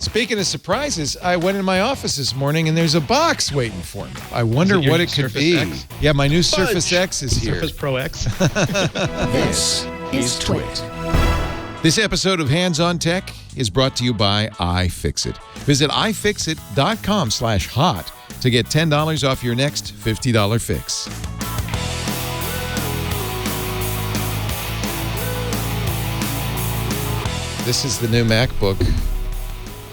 Speaking of surprises, I went in my office this morning and there's a box waiting for me. I wonder what it could be. X? Yeah, my new Surface X is here. Surface Pro X. This is Twit. This episode of Hands on Tech is brought to you by iFixit. Visit ifixit.com/hot to get $10 off your next $50 fix. This is the new MacBook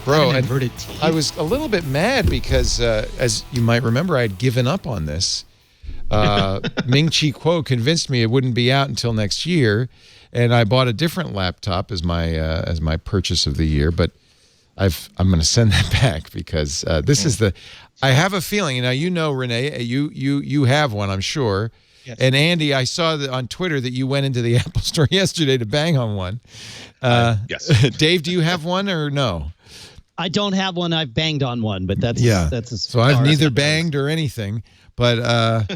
Pro. And I was a little bit mad because, as you might remember, I had given up on this. Ming-Chi Kuo convinced me it wouldn't be out until next year, and I bought a different laptop as my purchase of the year. But I'm going to send that back because this is the. I have a feeling. Now you know, Rene, you have one, I'm sure. Yes. And Andy, I saw on Twitter that you went into the Apple Store yesterday to bang on one. Yes. Dave, do you have one or no? I don't have one. I've banged on one, but that's so I've neither banged or anything. But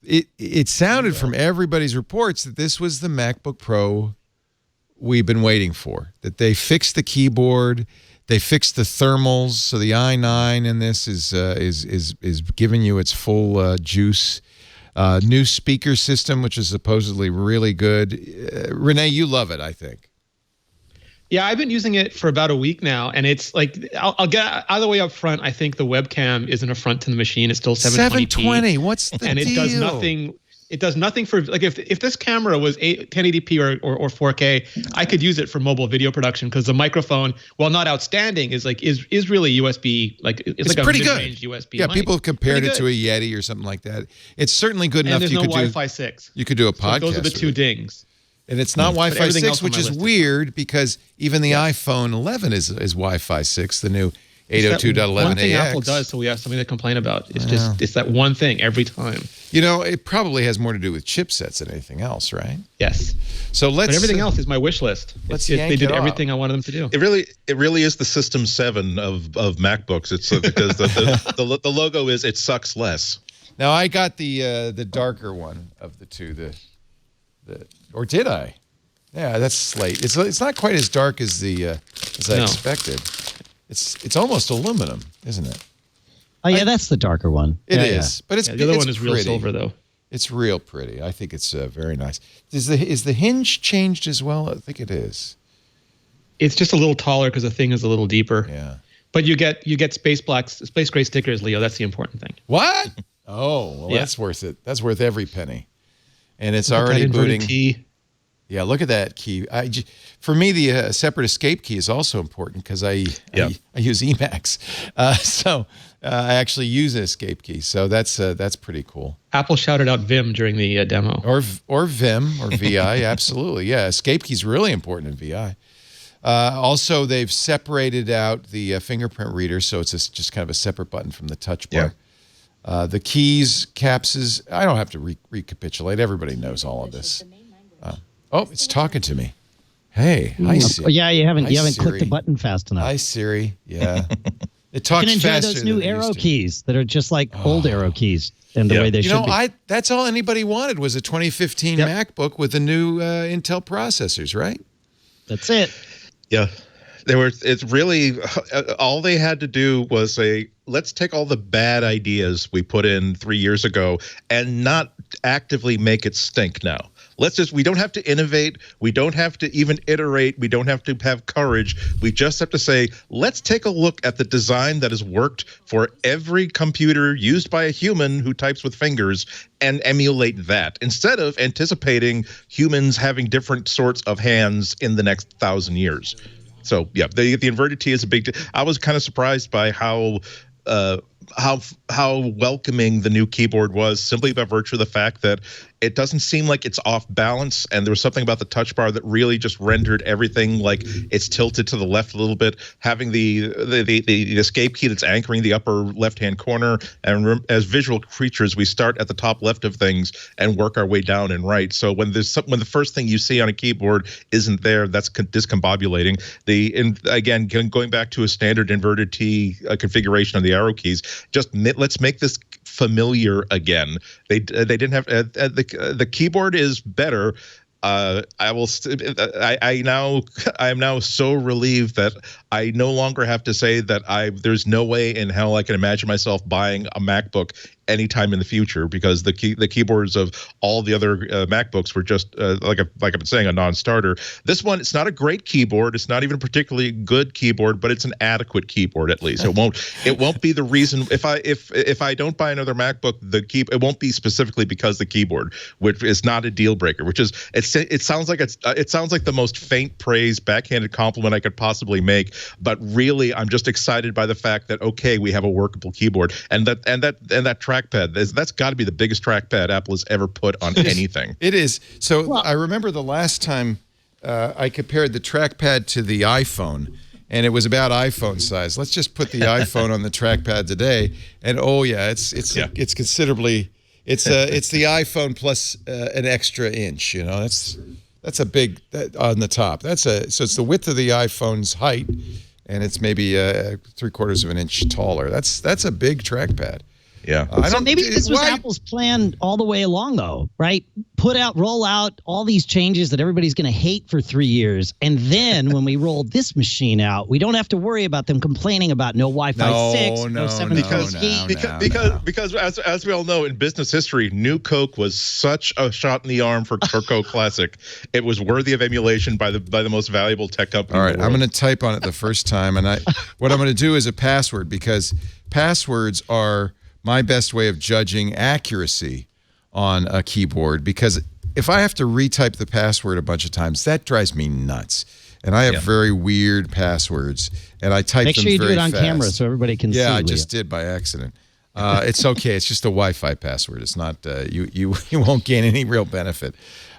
it sounded from everybody's reports that this was the MacBook Pro we've been waiting for. That they fixed the keyboard, they fixed the thermals, so the i9 in this is giving you its full juice. New speaker system, which is supposedly really good. Rene, you love it, I think. Yeah, I've been using it for about a week now, and it's like I'll get out of the way up front. I think the webcam is an affront to the machine. It's still 720p. 720. What's the deal? And it does nothing. It does nothing for like if this camera was 1080p or 4K, I could use it for mobile video production because the microphone, while not outstanding, is really USB. Like it's like pretty a good mid-range USB. Yeah, mic. people have compared it to a Yeti or something like that. It's certainly good enough. And there's you no could Wi-Fi 6. You could do a podcast. Those are the two dings. And it's not Wi-Fi 6, which is weird because even the iPhone 11 is Wi-Fi 6, the new 802.11ax. One thing Apple does, so we have something to complain about. It's that one thing every time. You know, it probably has more to do with chipsets than anything else, right? Yes. So but everything else is my wish list. They did everything I wanted them to do. It really is the System 7 of MacBooks. It's because the logo is it sucks less. Now I got the darker one of the two. Or did I? Yeah, that's slate. It's not quite as dark as I expected. It's almost aluminum, isn't it? Oh yeah, that's the darker one. It is, but the other one is real silver though. It's real pretty. I think it's very nice. Is the hinge changed as well? I think it is. It's just a little taller because the thing is a little deeper. Yeah. But you get space gray stickers, Leo. That's the important thing. What? Oh, well, yeah. That's worth it. That's worth every penny. And it's already booting. T. Yeah, look at that key. For me, the separate escape key is also important because I use Emacs, so I actually use an escape key. So that's pretty cool. Apple shouted out Vim during the demo, or Vim or VI. Absolutely, yeah. Escape key is really important in VI. Also, they've separated out the fingerprint reader, so it's just kind of a separate button from the touch bar. Yeah. The keys, capses. I don't have to recapitulate. Everybody knows all of this. Oh, it's talking to me. Hey, hi Siri. Yeah, you haven't Siri. clicked the button fast enough. Hi Siri. Yeah, it talks you can enjoy faster those new than arrow keys that are just like old arrow keys and the way they should be. That's all anybody wanted was a 2015 MacBook with the new Intel processors, right? That's it. Yeah. It's really all they had to do was say, let's take all the bad ideas we put in 3 years ago and not actively make it stink now. We don't have to innovate. We don't have to even iterate. We don't have to have courage. We just have to say, let's take a look at the design that has worked for every computer used by a human who types with fingers and emulate that instead of anticipating humans having different sorts of hands in the next 1,000 years. So, yeah, the inverted T is a big I was kind of surprised by how welcoming the new keyboard was, simply by virtue of the fact that it doesn't seem like it's off balance, and there was something about the touch bar that really just rendered everything like it's tilted to the left a little bit. Having the escape key that's anchoring the upper left-hand corner, and as visual creatures, we start at the top left of things and work our way down and right. So when the first thing you see on a keyboard isn't there, that's discombobulating. Again, going back to a standard inverted T configuration of the arrow keys, let's make this familiar again. They didn't have the keyboard is better. I will. I am now so relieved that I no longer have to say that there's no way in hell I can imagine myself buying a MacBook anytime in the future, because the keyboards of all the other MacBooks were just like I've been saying, a non-starter. This one, it's not a great keyboard. It's not even a particularly good keyboard, but it's an adequate keyboard at least. It won't be the reason if I don't buy another MacBook, it won't be specifically because the keyboard, which is not a deal breaker. Which is it sounds like the most faint praise, backhanded compliment I could possibly make. But really, I'm just excited by the fact that we have a workable keyboard, and that trackpad, that's got to be the biggest trackpad Apple has ever put on anything. It is. So I remember the last time I compared the trackpad to the iPhone, and it was about iPhone size. Let's just put the iPhone on the trackpad today, and it's considerably. It's the iPhone plus an extra inch. You know, that's a big on the top. So it's the width of the iPhone's height, and it's maybe 3/4 of an inch taller. That's a big trackpad. Yeah. So maybe this was Apple's plan all the way along, though, right? Roll out all these changes that everybody's going to hate for 3 years. And then when we roll this machine out, we don't have to worry about them complaining about no Wi-Fi 6, no 7 because as we all know, in business history, New Coke was such a shot in the arm for Coke Classic. It was worthy of emulation by the most valuable tech company. All right, I'm going to type on it the first time. And what I'm going to do is a password, because passwords are my best way of judging accuracy on a keyboard, because if I have to retype the password a bunch of times, that drives me nuts. And I have very weird passwords, and I type them very fast. Make sure you do it on camera so everybody can see. Yeah, I just did by accident. It's okay. It's just a Wi-Fi password. It's not you won't gain any real benefit.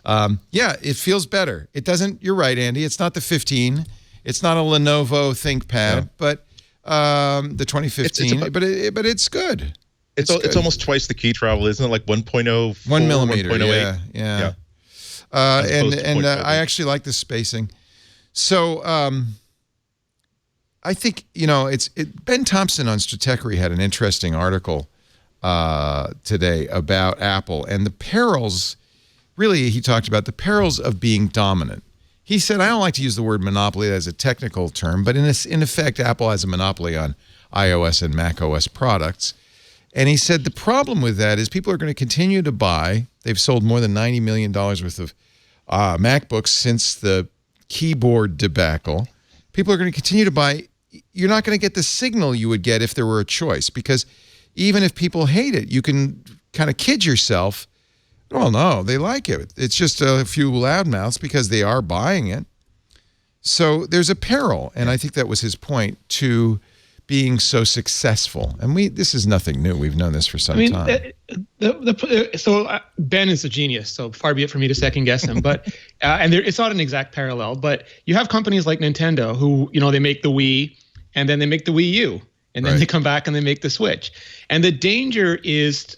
It feels better. It doesn't. You're right, Andy. It's not the 15. It's not a Lenovo ThinkPad, but the 2015. But it's good. It's almost twice the key travel, isn't it? Like 1.0, 1 millimeter. 1.08. Yeah. And I actually like the spacing. So I think Ben Thompson on Stratechery had an interesting article today about Apple and the perils. Really, he talked about the perils of being dominant. He said, I don't like to use the word monopoly as a technical term, but in effect, Apple has a monopoly on iOS and macOS products. And he said the problem with that is people are going to continue to buy. They've sold more than $90 million worth of MacBooks since the keyboard debacle. People are going to continue to buy. You're not going to get the signal you would get if there were a choice, because even if people hate it, you can kind of kid yourself. Well, no, they like it. It's just a few loudmouths because they are buying it. So there's a peril, and I think that was his point, to being so successful. And this is nothing new. We've known this for some time. So Ben is a genius, so far be it for me to second guess him. But it's not an exact parallel, but you have companies like Nintendo who, they make the Wii, and then they make the Wii U, and then they come back and they make the Switch. And the danger is,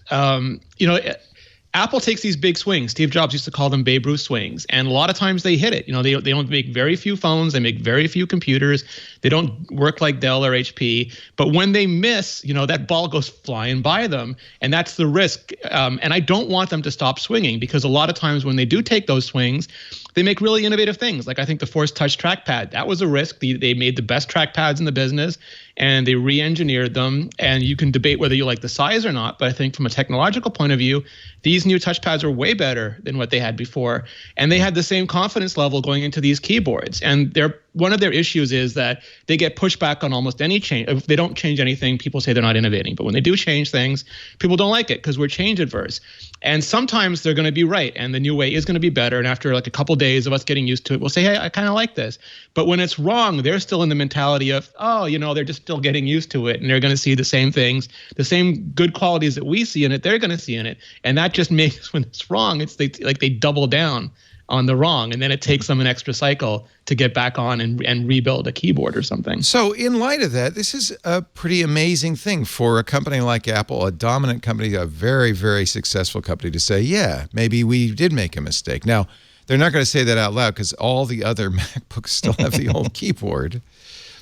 Apple takes these big swings. Steve Jobs used to call them Babe Ruth swings. And a lot of times they hit it. They don't make very few phones. They make very few computers. They don't work like Dell or HP. But when they miss, that ball goes flying by them. And that's the risk. And I don't want them to stop swinging, because a lot of times when they do take those swings, they make really innovative things. Like I think the Force Touch trackpad, that was a risk. They made the best trackpads in the business, and they re-engineered them. And you can debate whether you like the size or not, but I think from a technological point of view, these new touchpads are way better than what they had before. And they had the same confidence level going into these keyboards. And one of their issues is that they get pushback on almost any change. If they don't change anything, people say they're not innovating. But when they do change things, people don't like it because we're change adverse. And sometimes they're going to be right, and the new way is going to be better. And after like a couple days of us getting used to it, we'll say, hey, I kind of like this. But when it's wrong, they're still in the mentality of, they're just still getting used to it, and they're going to see the same things, the same good qualities that we see in it, they're going to see in it. And that just makes, when it's wrong, they double down on the wrong, and then it takes them an extra cycle to get back on and rebuild a keyboard or something. So in light of that, this is a pretty amazing thing for a company like Apple, a dominant company, a very, very successful company, to say, yeah, maybe we did make a mistake. Now, they're not going to say that out loud because all the other MacBooks still have the old keyboard.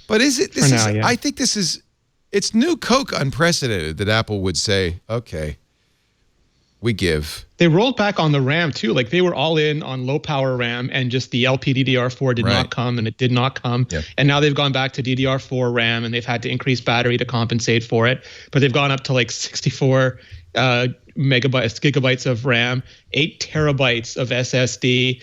But I think it's new Coke unprecedented that Apple would say, okay, we give. They rolled back on the RAM too. Like they were all in on low power RAM, and just the LPDDR4 did not come, and it did not come. Yep. And now they've gone back to DDR4 RAM, and they've had to increase battery to compensate for it. But they've gone up to like 64 gigabytes of RAM, 8 terabytes of SSD.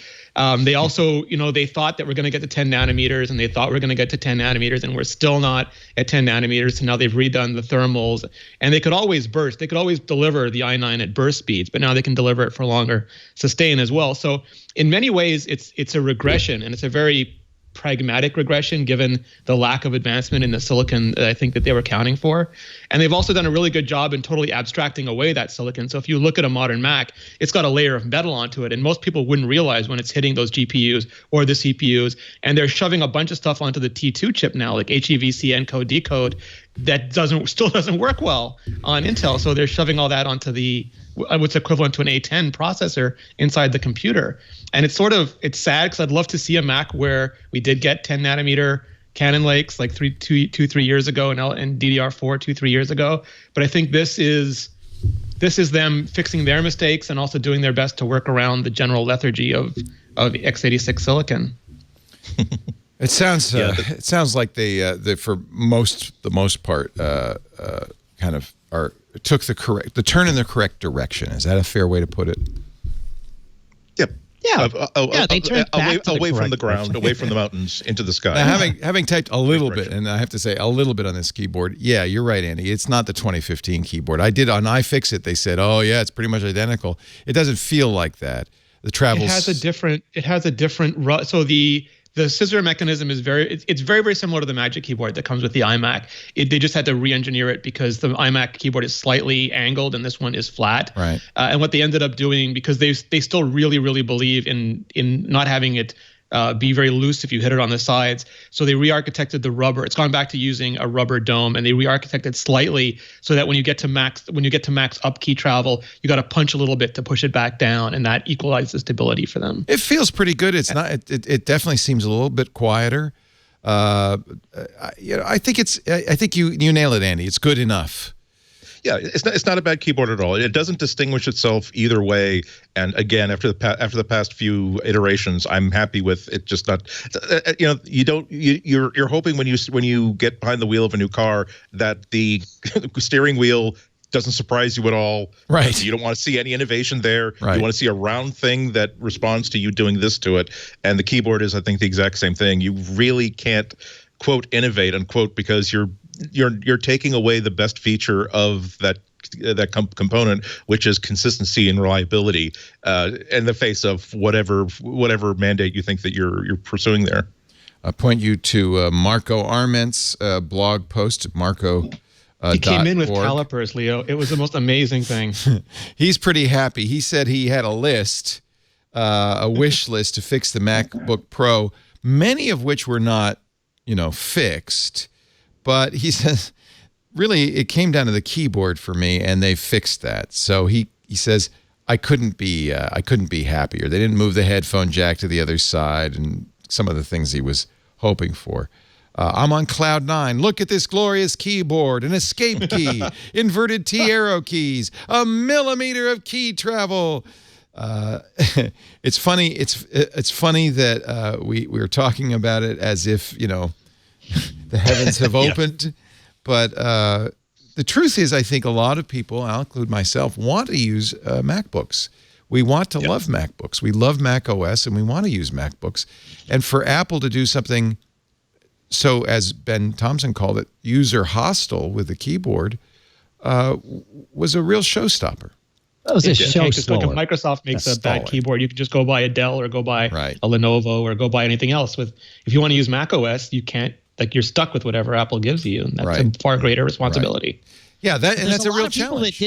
They also, they thought that we're going to get to 10 nanometers, and they thought we're going to get to 10 nanometers, and we're still not at 10 nanometers. So now they've redone the thermals, and they could always burst. They could always deliver the i9 at burst speeds, but now they can deliver it for longer sustain as well. So in many ways, it's a regression, and it's a very pragmatic regression given the lack of advancement in the silicon that I think that they were counting for. And they've also done a really good job in totally abstracting away that silicon. So if you look at a modern Mac, it's got a layer of metal onto it, and most people wouldn't realize when it's hitting those GPUs or the CPUs. And they're shoving a bunch of stuff onto the T2 chip now, like HEVC encode decode, that still doesn't work well on Intel. So they're shoving all that onto what's equivalent to an A10 processor inside the computer. And it's sad because I'd love to see a Mac where we did get 10 nanometer Cannon Lakes like 3 years ago, and DDR4 2-3 years ago. But I think this is them fixing their mistakes and also doing their best to work around the general lethargy of x86 silicon. It sounds like they for the most part kind of took the turn in the correct direction. Is that a fair way to put it? Yep. Yeah. They turned away from the ground, away from the mountains, into the sky. Now, having typed a little bit, and I have to say a little bit on this keyboard, yeah, you're right, Andy. It's not the 2015 keyboard. I did on iFixit. They said, oh yeah, it's pretty much identical. It doesn't feel like that. The travels. It has a different. So the scissor mechanism is very very similar to the Magic Keyboard that comes with the iMac. They just had to re-engineer it because the iMac keyboard is slightly angled and this one is flat. Right. And what they ended up doing, because they still really, really believe in not having it be very loose if you hit it on the sides. So they re-architected the rubber. It's gone back to using a rubber dome, and they re-architected slightly so that when you get to max up key travel, you got to punch a little bit to push it back down, and that equalizes stability for them. It feels pretty good. It's not. It definitely seems a little bit quieter. I think you nail it, Andy. It's good enough. Yeah, it's not a bad keyboard at all. It doesn't distinguish itself either way. And again, after the past few iterations, I'm happy with it. Just not, you're hoping when you get behind the wheel of a new car that the steering wheel doesn't surprise you at all. Right. You don't want to see any innovation there. Right. You want to see a round thing that responds to you doing this to it. And the keyboard is, I think, the exact same thing. You really can't quote innovate unquote because you're taking away the best feature of that component, which is consistency and reliability, in the face of whatever mandate you think that you're pursuing there. I point you to Marco Arment's blog post, Marco. He came in with calipers, Leo. It was the most amazing thing. He's pretty happy. He said he had a list, a wish list to fix the MacBook Pro, many of which were not, fixed. But he says, really, it came down to the keyboard for me, and they fixed that. So he says, I couldn't be happier. They didn't move the headphone jack to the other side, and some of the things he was hoping for. I'm on cloud 9. Look at this glorious keyboard, an escape key, inverted T arrow keys, a millimeter of key travel. It's funny. It's funny that we were talking about it as if the heavens have opened, but the truth is, I think a lot of people, I'll include myself, want to use MacBooks. We want to love MacBooks. We love Mac OS, and we want to use MacBooks. And for Apple to do something so, as Ben Thompson called it, user hostile with the keyboard, was a real showstopper. That was a showstopper. Like if Microsoft makes a bad keyboard, you can just go buy a Dell or go buy a Lenovo or go buy anything else. If you want to use Mac OS, you can't. You're stuck with whatever Apple gives you, and that's a far greater responsibility. Right. Yeah, that's a real challenge.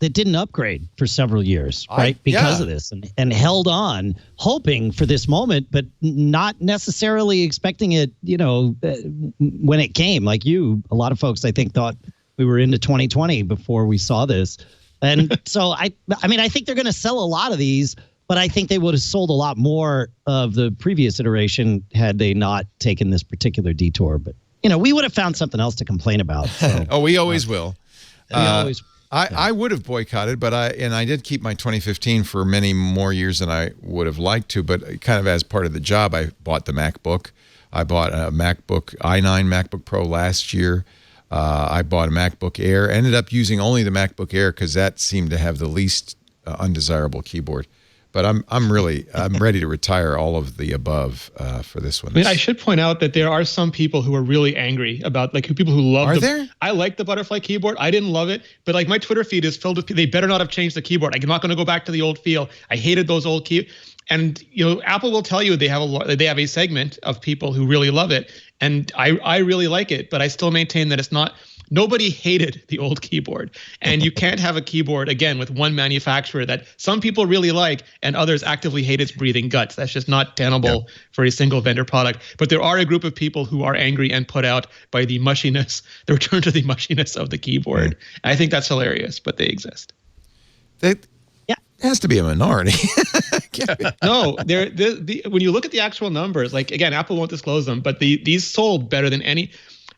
That didn't upgrade for several years, right? Because of this, and held on, hoping for this moment, but not necessarily expecting it. When it came, like you, a lot of folks, I think, thought we were into 2020 before we saw this, and so I think they're going to sell a lot of these. But I think they would have sold a lot more of the previous iteration had they not taken this particular detour. But, we would have found something else to complain about. So, we always will. I would have boycotted, but I did keep my 2015 for many more years than I would have liked to. But kind of as part of the job, I bought the MacBook. I bought a MacBook i9 MacBook Pro last year. I bought a MacBook Air. Ended up using only the MacBook Air because that seemed to have the least undesirable keyboard. But I'm ready to retire all of the above for this one. I mean, I should point out that there are some people who are really angry about, like, people who love. Are there? I like the butterfly keyboard. I didn't love it, but like my Twitter feed is filled with. They better not have changed the keyboard. I'm not going to go back to the old feel. I hated those old key. And Apple will tell you they have a segment of people who really love it, and I really like it, but I still maintain that it's not. Nobody hated the old keyboard, and you can't have a keyboard, again, with one manufacturer that some people really like and others actively hate its breathing guts. That's just not tenable for a single vendor product. But there are a group of people who are angry and put out by the mushiness, the return to the mushiness of the keyboard. And I think that's hilarious, but they exist. It has to be a minority. No, when you look at the actual numbers, like, again, Apple won't disclose them, but these sold better than any.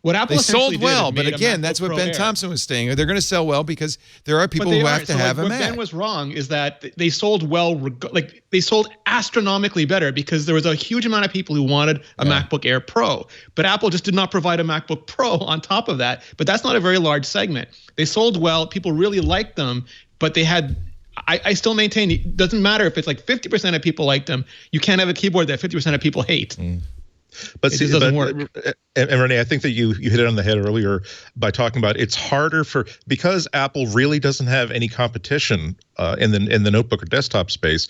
What Apple they sold did well, is but made a again, MacBook that's what Pro Ben Air. Thompson was saying. They're going to sell well because there are people who have to have a what Mac. Ben was wrong is that they sold well, like they sold astronomically better because there was a huge amount of people who wanted a MacBook Air Pro, but Apple just did not provide a MacBook Pro on top of that. But that's not a very large segment. They sold well, people really liked them, but they had. I still maintain it doesn't matter if it's like 50% of people like them. You can't have a keyboard that 50% of people hate. But it just doesn't work. And Rene, I think that you hit it on the head earlier by talking about it's harder because Apple really doesn't have any competition in the notebook or desktop space.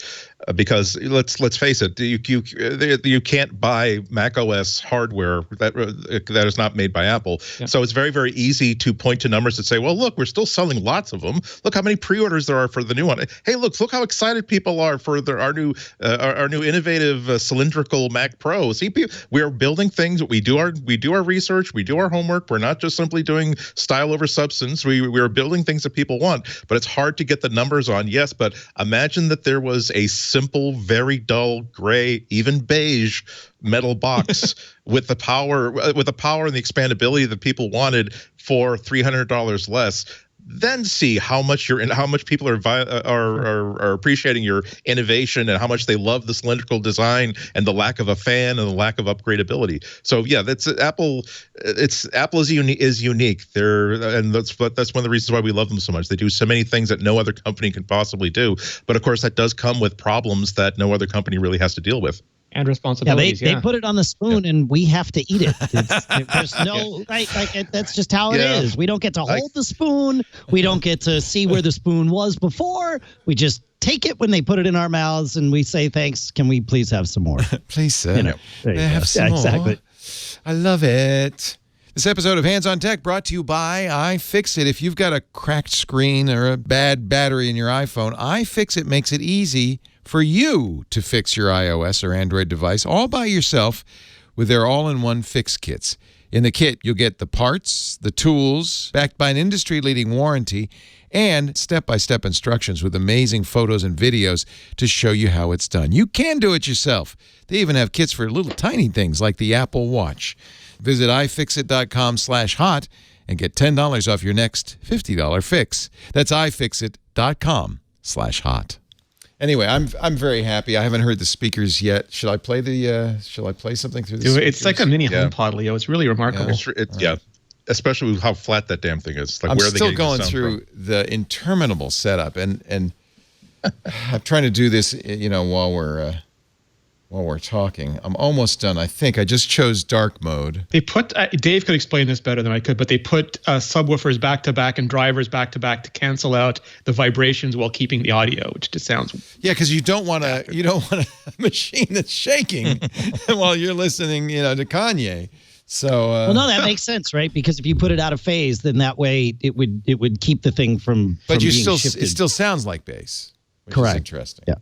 Because let's face it, you can't buy Mac OS hardware that is not made by Apple. Yeah. So it's very, very easy to point to numbers that say, well, look, we're still selling lots of them. Look how many pre-orders there are for the new one. Hey, look how excited people are for our new innovative cylindrical Mac Pro. See, we're building things. We do our research. We do our homework. We're not just simply doing style over substance. We're building things that people want. But it's hard to get the numbers on. Yes, but imagine that there was a simple, very dull, gray, even beige metal box with the power and the expandability that people wanted for $300 less. Then see how much people are appreciating your innovation and how much they love the cylindrical design and the lack of a fan and the lack of upgradability. So yeah, that's Apple. Apple is unique. That's one of the reasons why we love them so much. They do so many things that no other company can possibly do. But of course, that does come with problems that no other company really has to deal with. And responsibilities. They put it on the spoon and we have to eat it. There's no that's just how it is. We don't get to hold the spoon. We don't get to see where the spoon was before. We just take it when they put it in our mouths and we say thanks. Can we please have some more? Please, sir. Have some more. Exactly. I love it. This episode of Hands on Tech brought to you by iFixit. If you've got a cracked screen or a bad battery in your iPhone, iFixit makes it easy for you to fix your iOS or Android device all by yourself with their all-in-one fix kits. In the kit, you'll get the parts, the tools, backed by an industry-leading warranty, and step-by-step instructions with amazing photos and videos to show you how it's done. You can do it yourself. They even have kits for little tiny things like the Apple Watch. Visit ifixit.com/hot and get $10 off your next $50 fix. That's ifixit.com/hot. Anyway, I'm very happy. I haven't heard the speakers yet. Should I play something through this? It's like a mini HomePod, Leo. It's really remarkable. Yeah. Especially with how flat that damn thing is. Like, I'm where are they still getting going the sound through from? the interminable setup, and I'm trying to do this, while we're talking. I'm almost done. I think I just chose dark mode. They put Dave could explain this better than I could, but they put subwoofers back to back and drivers back to back to cancel out the vibrations while keeping the audio, which just sounds. Yeah, because you don't want a machine that's shaking while you're listening, to Kanye. So well, no, that makes sense, right? Because if you put it out of phase, then that way it would keep the thing from. But being it still sounds like bass. Which Correct. Is interesting. Yeah.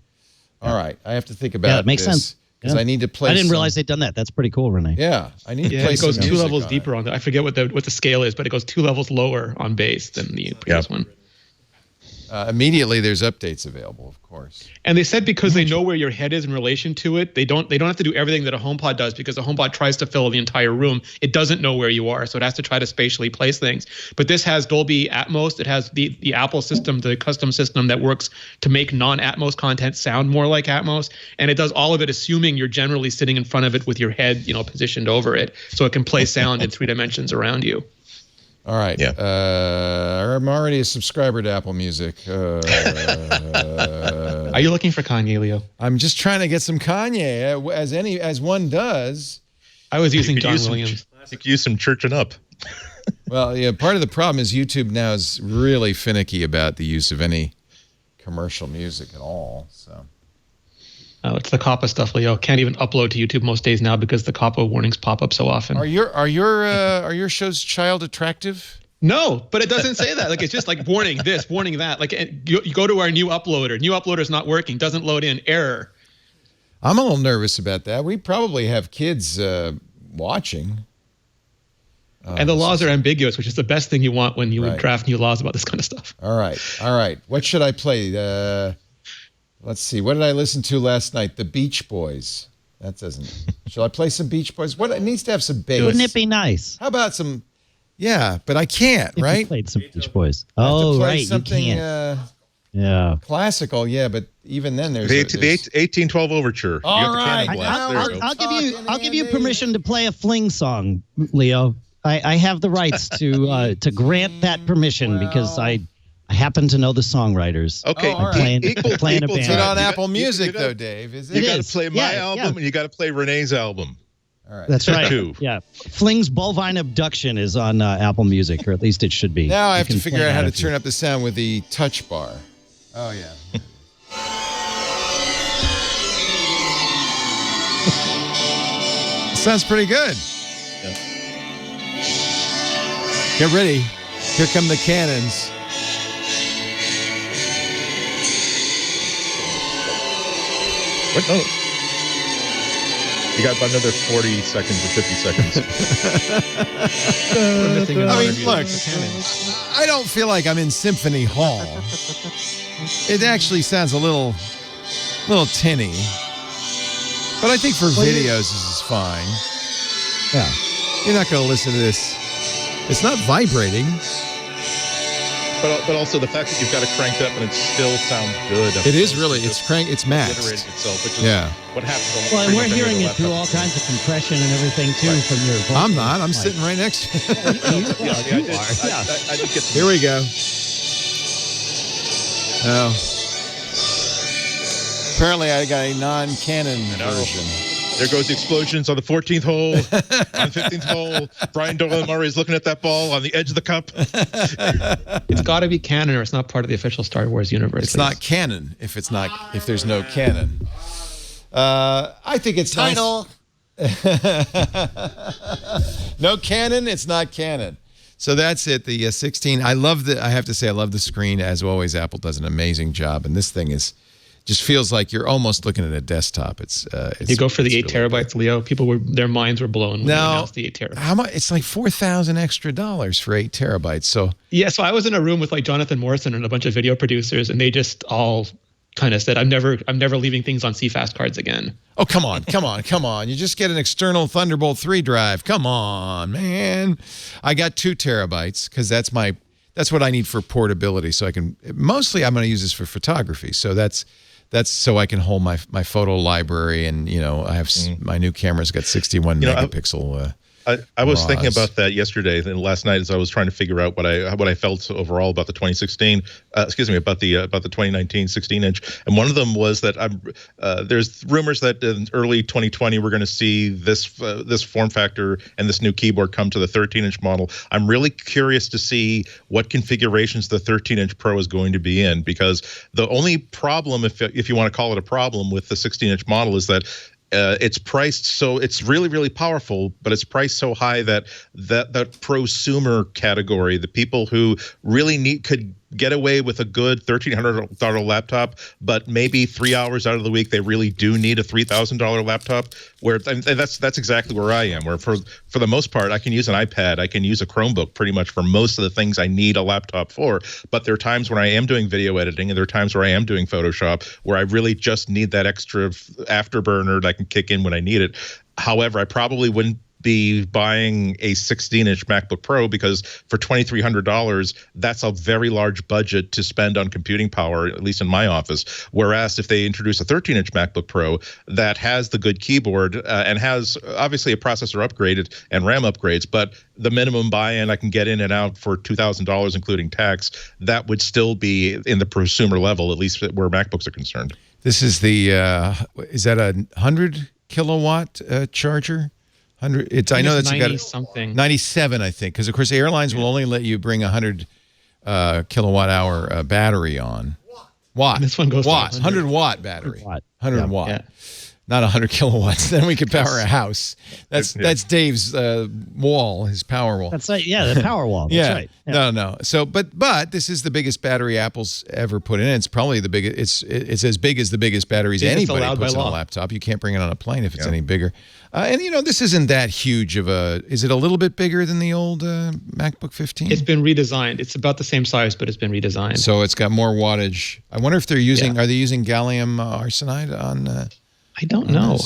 All right, I have to think about. Yeah, it makes sense. Because I need to play. I didn't realize they'd done that. That's pretty cool, Rene. Yeah, I need to play. It goes some 2 music levels on deeper I forget what the scale is, but it goes 2 levels lower on bass than the previous one. Immediately, there's updates available, of course. And they said because they know where your head is in relation to it, they don't have to do everything that a HomePod does, because a HomePod tries to fill the entire room. It doesn't know where you are, so it has to try to spatially place things. But this has Dolby Atmos. It has the Apple system, the custom system that works to make non-Atmos content sound more like Atmos, and it does all of it assuming you're generally sitting in front of it with your head, positioned over it, so it can play sound in 3 dimensions around you. All right. Yeah. I'm already a subscriber to Apple Music. Are you looking for Kanye, Leo? I'm just trying to get some Kanye, as one does. I was using John Williams. You could use some churching up. Well, yeah. Part of the problem is YouTube now is really finicky about the use of any commercial music at all. So. Oh, it's the COPPA stuff, Leo. Can't even upload to YouTube most days now because the COPPA warnings pop up so often. Are your shows child attractive? No, but it doesn't say that. Like, it's just like warning this, warning that. Like, you go to our new uploader. New uploader's not working. Doesn't load in. Error. I'm a little nervous about that. We probably have kids watching. And the laws are ambiguous, which is the best thing you want when you draft new laws about this kind of stuff. All right. What should I play? Let's see. What did I listen to last night? The Beach Boys. That doesn't. Shall I play some Beach Boys? It needs to have some bass. Wouldn't it be nice? How about some? Yeah, but I can't. If right? you played some Beach Boys. Oh, right. Something, you can't. Classical. Yeah, but even then there's the 1812 Overture. All right. I'll give you permission to play a Fling song, Leo. I have the rights to grant that permission because I happen to know the songwriters. Okay, playing a band. It's on Apple Music, though, Dave. Is it? You got to play my album, and you got to play Renee's album. All right. That's right. Yeah, Fling's Bovine Abduction is on Apple Music, or at least it should be. Now I have to figure out how to turn up the sound with the touch bar. Oh yeah. Sounds pretty good. Yeah. Get ready. Here come the cannons. What? No. You got about another 40 seconds or 50 seconds. Look, I don't feel like I'm in Symphony Hall. It actually sounds a little tinny. But I think for videos, this is fine. Yeah. You're not going to listen to this. It's not vibrating. But also the fact that you've got it cranked up and it still sounds good. It is really. It's maxed. Itself, which is what happens. Well, and we're hearing it through all kinds of compression and everything too from your voice. I'm not. I'm sitting right next to you. I did get Here we go. Oh. Apparently, I got a non-canon version. There goes the explosions on the 14th hole, on 15th hole. Brian Doyle Murray is looking at that ball on the edge of the cup. It's got to be canon, or it's not part of the official Star Wars universe. It's not canon if there's no canon. I think it's title. No canon. It's not canon. So that's it. The 16. I have to say, I love the screen. As always, Apple does an amazing job, and this thing just feels like you're almost looking at a desktop. You go for the 8 terabytes, Leo. Their minds were blown when they announced the 8 terabytes. How much? It's like $4,000 extra for 8 terabytes. So so I was in a room with like Jonathan Morrison and a bunch of video producers, and they just all kind of said, "I'm never leaving things on CFast cards again." Oh, come on! You just get an external Thunderbolt 3 drive. Come on, man! I got 2 terabytes because that's what I need for portability. So I can I'm going to use this for photography. So that's so I can hold my photo library, and I have my new camera's got 61 megapixel. I was thinking about that yesterday and last night as I was trying to figure out what I felt overall about the 2016. About the 2019 16-inch. And one of them was that there's rumors that in early 2020 we're going to see this form factor and this new keyboard come to the 13-inch model. I'm really curious to see what configurations the 13-inch Pro is going to be in, because the only problem, if you want to call it a problem, with the 16-inch model is that it's priced so it's really, really powerful, but it's priced so high that prosumer category, the people who really could get away with a good $1,300 laptop, but maybe 3 hours out of the week they really do need a $3,000 laptop. And that's exactly where I am. Where for the most part, I can use an iPad, I can use a Chromebook pretty much for most of the things I need a laptop for. But there are times when I am doing video editing, and there are times where I am doing Photoshop, where I really just need that extra afterburner that I can kick in when I need it. However, I probably wouldn't be buying a 16-inch MacBook Pro, because for $2,300, that's a very large budget to spend on computing power, at least in my office. Whereas if they introduce a 13-inch MacBook Pro that has the good keyboard and has obviously a processor upgrade and RAM upgrades, but the minimum buy-in I can get in and out for $2,000, including tax, that would still be in the prosumer level, at least where MacBooks are concerned. This is the is that a 100 kilowatt charger? 100. I know that's 90 something. 97, I think, because of course airlines will only let you bring 100 kilowatt hour battery on. Watt. This one goes 100 watt battery. 100 watt. Yeah. Not 100 kilowatts. Then we could power a house. That's Dave's wall, his power wall. That's right. Yeah, the power wall. That's right. Yeah. No. So, but this is the biggest battery Apple's ever put in. It's probably the biggest. It's as big as the biggest batteries anybody puts on a laptop. You can't bring it on a plane if it's any bigger. And this isn't that huge of a. Is it a little bit bigger than the old MacBook 15? It's been redesigned. It's about the same size, but it's been redesigned. So it's got more wattage. I wonder if they're using. Are they using gallium arsenide on? I don't know,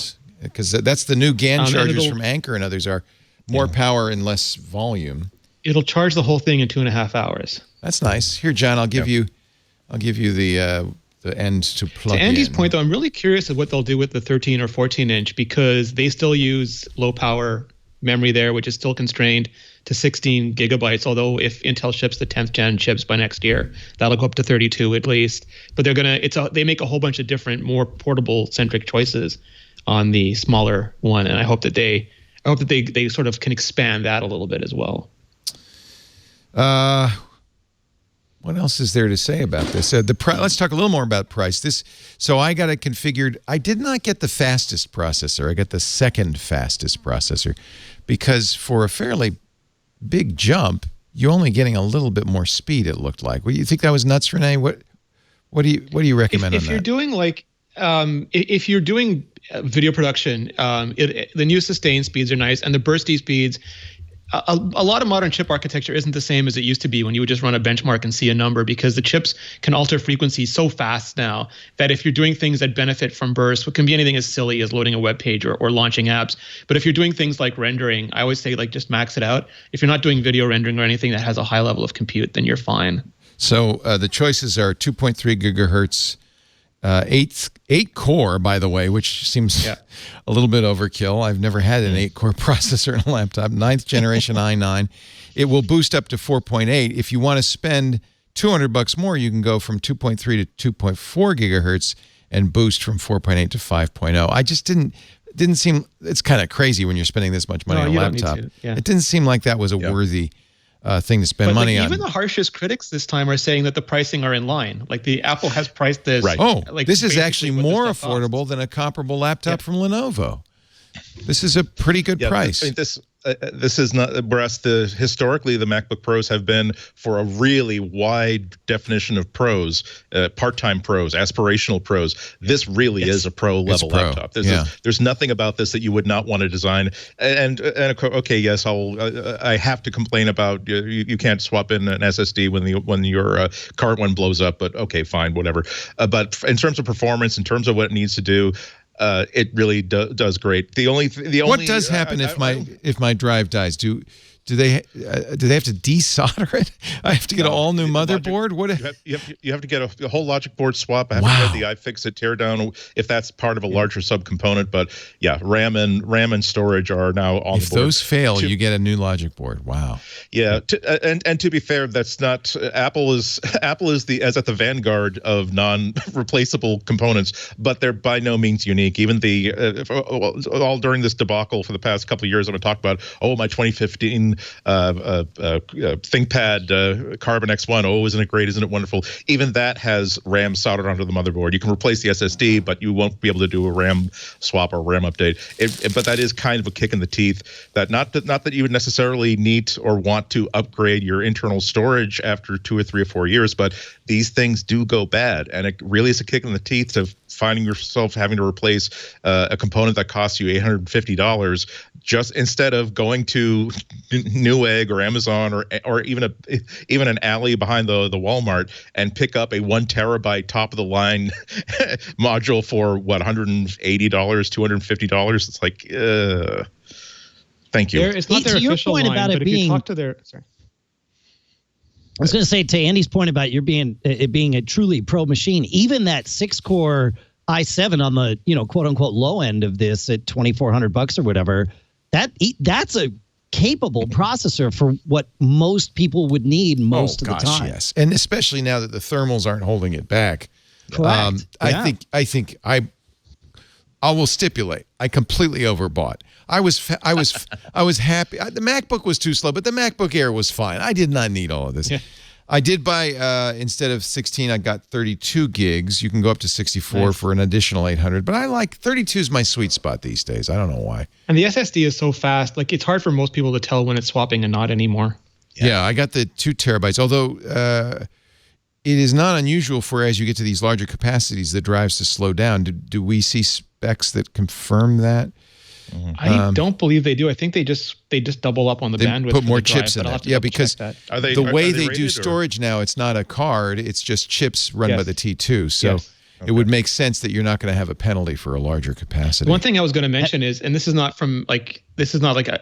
because that's the new GAN chargers from Anker and others are more power and less volume. It'll charge the whole thing in 2.5 hours. That's nice. Here, John, I'll give you the end to plug in. To Andy's point, though, I'm really curious of what they'll do with the 13 or 14 inch, because they still use low power memory there, which is still constrained to 16 gigabytes. Although if Intel ships the 10th gen chips by next year, that'll go up to 32 at least. But they make a whole bunch of different, more portable centric choices on the smaller one, and I hope that they sort of can expand that a little bit as well. What else is there to say about this? Let's talk a little more about price. So I got it configured. I did not get the fastest processor. I got the second fastest processor, because for a fairly big jump, you're only getting a little bit more speed. It looked like. Well, you think that was nuts, Rene? What do you recommend if on you're that? Doing if you're doing video production, the new sustained speeds are nice, and the bursty speeds. A lot of modern chip architecture isn't the same as it used to be when you would just run a benchmark and see a number, because the chips can alter frequency so fast now that if you're doing things that benefit from burst, it can be anything as silly as loading a web page or launching apps. But if you're doing things like rendering, I always say just max it out. If you're not doing video rendering or anything that has a high level of compute, then you're fine. So the choices are 2.3 gigahertz, 8 core, by the way, which seems a little bit overkill. I've never had an 8-core processor in a laptop. 9th generation i9. It will boost up to 4.8. If you want to spend $200 more, you can go from 2.3 to 2.4 gigahertz and boost from 4.8 to 5.0. I just didn't seem. It's kind of crazy when you're spending this much money on a laptop. It didn't seem like that was a worthy thing to spend money on. Even the harshest critics this time are saying that the pricing are in line. Like the Apple has priced this. Right. This is actually more affordable than a comparable laptop from Lenovo. This is a pretty good price. This is not, whereas historically the MacBook Pros have been for a really wide definition of pros, part-time pros, aspirational pros. This really is a pro-level laptop. There's nothing about this that you would not want to design. And okay, yes, I have to complain about you can't swap in an SSD when your current one blows up. But okay, fine, whatever. But in terms of performance, in terms of what it needs to do. It really does great. The only what does happen if my drive dies? Do they have to desolder it? I have to get an all new motherboard. You have to get a whole logic board swap. I haven't read the iFixit teardown if that's part of a larger subcomponent, but yeah, RAM and storage are now on the board. If those fail, you get a new logic board. Wow. Yeah, and to be fair, that's not Apple is as at the vanguard of non-replaceable components, but they're by no means unique. Even all during this debacle for the past couple of years, I'm going to talk about my 2015 screen, ThinkPad Carbon X1. Oh, isn't it great? Isn't it wonderful? Even that has RAM soldered onto the motherboard. You can replace the SSD, but you won't be able to do a RAM swap or RAM update. But that is kind of a kick in the teeth. That not that you would necessarily need or want to upgrade your internal storage after 2 or 3 or 4 years, but these things do go bad, and it really is a kick in the teeth to finding yourself having to replace a component that costs you $850 just instead of going to Newegg or Amazon or even an alley behind the Walmart and pick up a 1 terabyte top of the line module for what, $180, $250. It's like thank you. It's not their official line, but if you talk to their I was going to say, to Andy's point about it being a truly pro machine, even that 6-core i7 on the quote unquote low end of this at $2,400 or whatever, that's a capable processor for what most people would need most of the time. Yes, and especially now that the thermals aren't holding it back. Correct. I think I will stipulate I completely overbought. I was happy. The MacBook was too slow, but the MacBook Air was fine. I did not need all of this. Yeah. I did buy instead of 16, I got 32 gigs. You can go up to 64 for an additional 800, but I like 32 is my sweet spot these days. I don't know why. And the SSD is so fast, like it's hard for most people to tell when it's swapping and not anymore. Yeah, I got the 2 terabytes. Although it is not unusual for as you get to these larger capacities, the drives to slow down. Do we see specs that confirm that? I don't believe they do. I think they just double up on the bandwidth. Put more chips in it. Yeah, because the way they do storage now, it's not a card; it's just chips run by the T2. So it would make sense that you're not going to have a penalty for a larger capacity. One thing I was going to mention is, and this is not like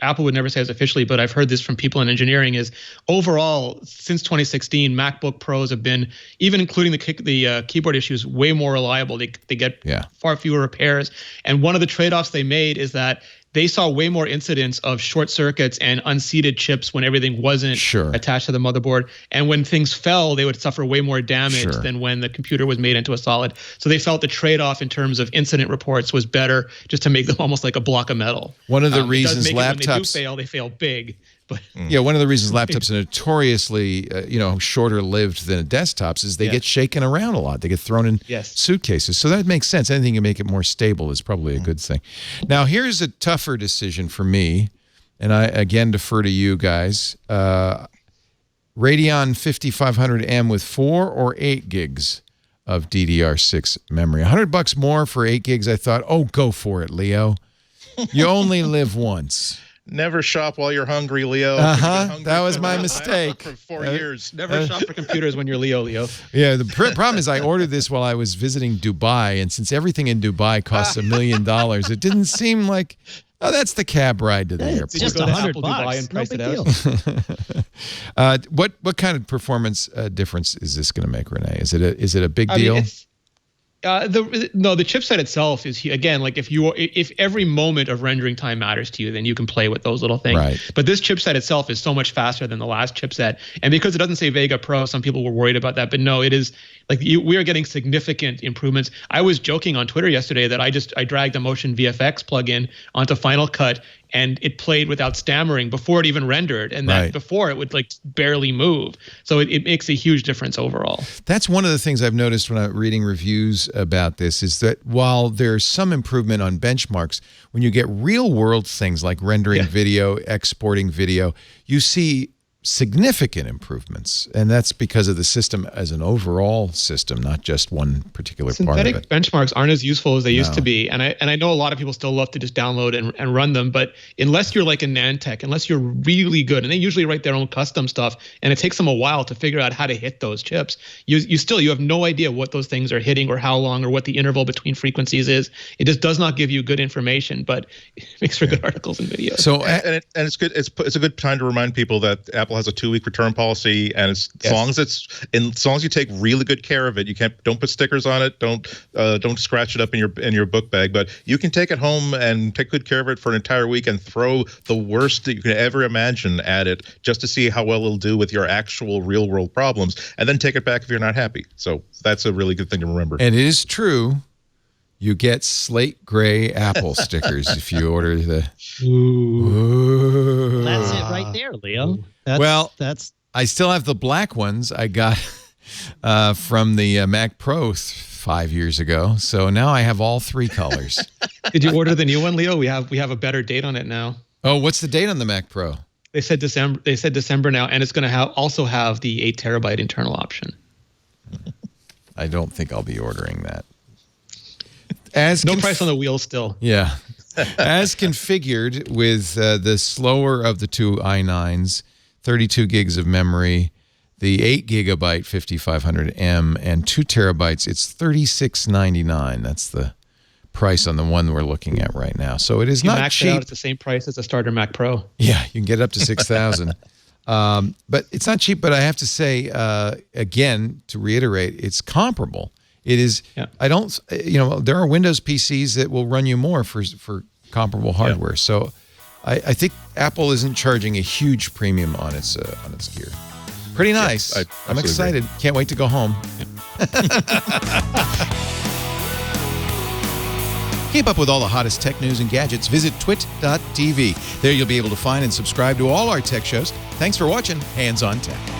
Apple would never say this officially, but I've heard this from people in engineering, is overall since 2016, MacBook Pros have been, even including the keyboard issues, way more reliable. They get far fewer repairs, and one of the trade-offs they made is that they saw way more incidents of short circuits and unseated chips when everything wasn't attached to the motherboard. And when things fell, they would suffer way more damage than when the computer was made into a solid. So they felt the trade-off in terms of incident reports was better, just to make them almost like a block of metal. One of the reasons laptops, when they do fail, they fail big. But one of the reasons laptops are notoriously, shorter lived than desktops is they get shaken around a lot. They get thrown in suitcases. So that makes sense. Anything to make it more stable is probably a good thing. Now, here's a tougher decision for me, and I again defer to you guys. Radeon 5500M with 4 or 8 gigs of DDR6 memory. $100 more for 8 gigs. I thought, go for it, Leo. You only live once. Never shop while you're hungry, Leo. That was my mistake. For 4 years. Never shop for computers when you're Leo. Yeah, the problem is I ordered this while I was visiting Dubai, and since everything in Dubai costs $1 million, it didn't seem like, that's the cab ride to the airport. It's just $100. Dubai and price it out. What kind of performance difference is this going to make, Rene? Is it a big deal? The chipset itself is, again, like if every moment of rendering time matters to you, then you can play with those little things. Right. But this chipset itself is so much faster than the last chipset, and because it doesn't say Vega Pro, some people were worried about that. But no, it is like we are getting significant improvements. I was joking on Twitter yesterday that I dragged a Motion VFX plugin onto Final Cut, and it played without stammering before it even rendered, and that before it would like barely move. So it makes a huge difference overall. That's one of the things I've noticed when I'm reading reviews about this, is that while there's some improvement on benchmarks, when you get real world things like rendering video, exporting video, you see significant improvements, and that's because of the system as an overall system, not just one particular part of it. Synthetic benchmarks aren't as useful as they used to be, and I know a lot of people still love to just download and run them, but unless you're like a Nantech, unless you're really good, and they usually write their own custom stuff, and it takes them a while to figure out how to hit those chips, you have no idea what those things are hitting or how long or what the interval between frequencies is. It just does not give you good information, but it makes for good articles and videos. So and it's good. It's a good time to remind people that Apple has a 2-week return policy, and as long as you take really good care of it, don't put stickers on it, don't scratch it up in your book bag, but you can take it home and take good care of it for an entire week and throw the worst that you can ever imagine at it just to see how well it'll do with your actual real world problems, and then take it back if you're not happy. So that's a really good thing to remember. And it is true you get slate gray Apple stickers if you order the. Ooh. That's it right there, Leo. That's. I still have the black ones I got from the Mac Pro 5 years ago. So now I have all 3 colors. Did you order the new one, Leo? We have a better date on it now. Oh, what's the date on the Mac Pro? They said December. They said December now, and it's going to also have the 8 terabyte internal option. I don't think I'll be ordering that. No price on the wheel still. Yeah. As configured with the slower of the 2 i9s, 32 gigs of memory, the 8 gigabyte 5500M, and 2 terabytes, it's $36.99. That's the price on the one we're looking at right now. So it is not max cheap. it out at the same price as a starter Mac Pro. Yeah, you can get up to $6,000. But it's not cheap, but I have to say, again, to reiterate, it's comparable. It is, I don't, there are Windows PCs that will run you more for comparable hardware. So I think Apple isn't charging a huge premium on its gear. Pretty nice. Yeah, I'm excited. Agree. Can't wait to go home. Keep up with all the hottest tech news and gadgets. Visit twit.tv. There you'll be able to find and subscribe to all our tech shows. Thanks for watching Hands on Tech.